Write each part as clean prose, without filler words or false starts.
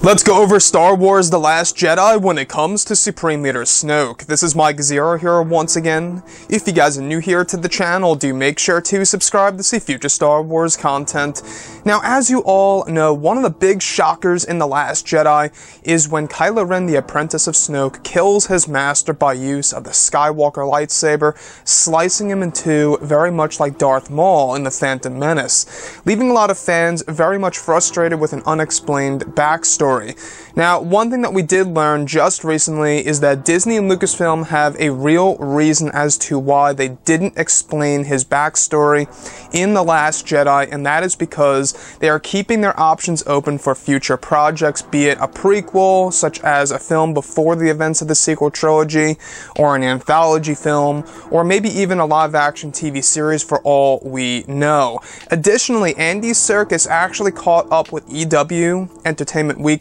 Let's go over Star Wars The Last Jedi when it comes to Supreme Leader Snoke. This is Mike Zero here once again. If you guys are new here to the channel, do make sure to subscribe to see future Star Wars content. Now, as you all know, one of the big shockers in The Last Jedi is when Kylo Ren, the apprentice of Snoke, kills his master by use of the Skywalker lightsaber, slicing him in two, very much like Darth Maul in The Phantom Menace, leaving a lot of fans very much frustrated with an unexplained backstory. Now, one thing that we did learn just recently is that Disney and Lucasfilm have a real reason as to why they didn't explain his backstory in The Last Jedi, and that is because they are keeping their options open for future projects, be it a prequel, such as a film before the events of the sequel trilogy, or an anthology film, or maybe even a live-action TV series for all we know. Additionally, Andy Serkis actually caught up with EW, Entertainment Weekly,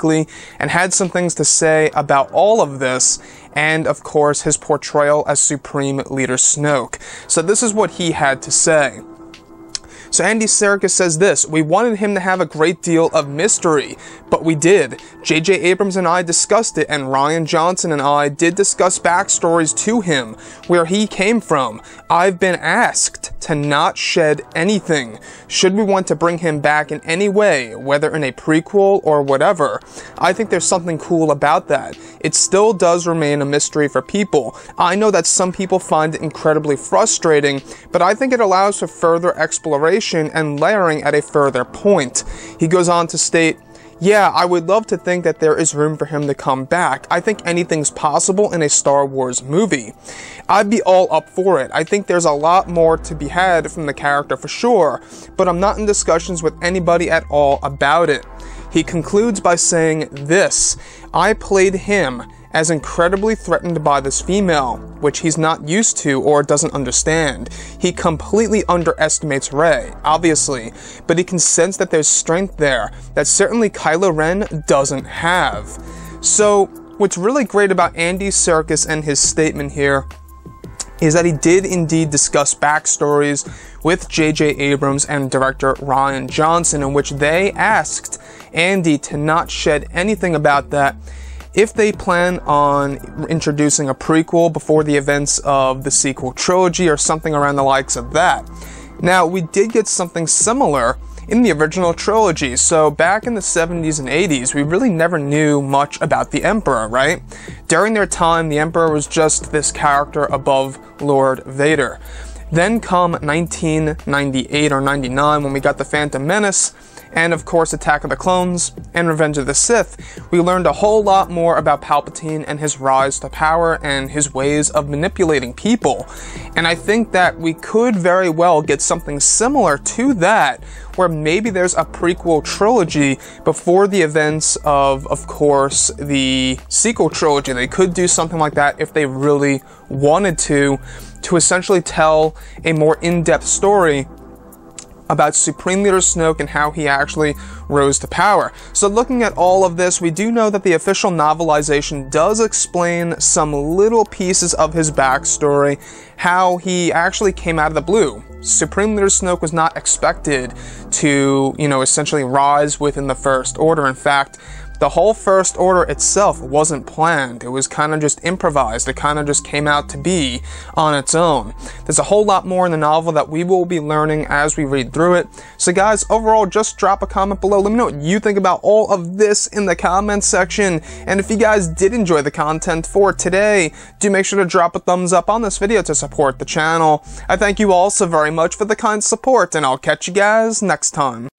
and had some things to say about all of this, and of course his portrayal as Supreme Leader Snoke. So this is what he had to say. So Andy Serkis says this: "We wanted him to have a great deal of mystery, but we did. J.J. Abrams and I discussed it, and Rian Johnson and I did discuss backstories to him, where he came from. I've been asked to not shed anything. Should we want to bring him back in any way, whether in a prequel or whatever? I think there's something cool about that. It still does remain a mystery for people. I know that some people find it incredibly frustrating, but I think it allows for further exploration and layering at a further point." He goes on to state, "Yeah, I would love to think that there is room for him to come back. I think anything's possible in a Star Wars movie. I'd be all up for it. I think there's a lot more to be had from the character for sure, but I'm not in discussions with anybody at all about it." He concludes by saying this: "I played him as incredibly threatened by this female, which he's not used to or doesn't understand. He completely underestimates Rey, obviously, but he can sense that there's strength there that certainly Kylo Ren doesn't have." So, what's really great about Andy Serkis and his statement here is that he did indeed discuss backstories with J.J. Abrams and director Rian Johnson, in which they asked Andy to not shed anything about that if they plan on introducing a prequel before the events of the sequel trilogy or something around the likes of that. Now, we did get something similar in the original trilogy. So back in the 70s and 80s, we really never knew much about the Emperor, right? During their time, the Emperor was just this character above Lord Vader. Then come 1998 or 99, when we got The Phantom Menace, and of course Attack of the Clones, and Revenge of the Sith, we learned a whole lot more about Palpatine and his rise to power and his ways of manipulating people. And I think that we could very well get something similar to that, where maybe there's a prequel trilogy before the events of course, the sequel trilogy. They could do something like that if they really wanted to essentially tell a more in-depth story about Supreme Leader Snoke and how he actually rose to power. So looking at all of this, we do know that the official novelization does explain some little pieces of his backstory, how he actually came out of the blue. Supreme Leader Snoke was not expected to, essentially rise within the First Order. In fact, the whole First Order itself wasn't planned. It was kind of just improvised. It kind of just came out to be on its own. There's a whole lot more in the novel that we will be learning as we read through it. So guys, overall, just drop a comment below. Let me know what you think about all of this in the comments section. And if you guys did enjoy the content for today, do make sure to drop a thumbs up on this video to support the channel. I thank you all so very much for the kind support, and I'll catch you guys next time.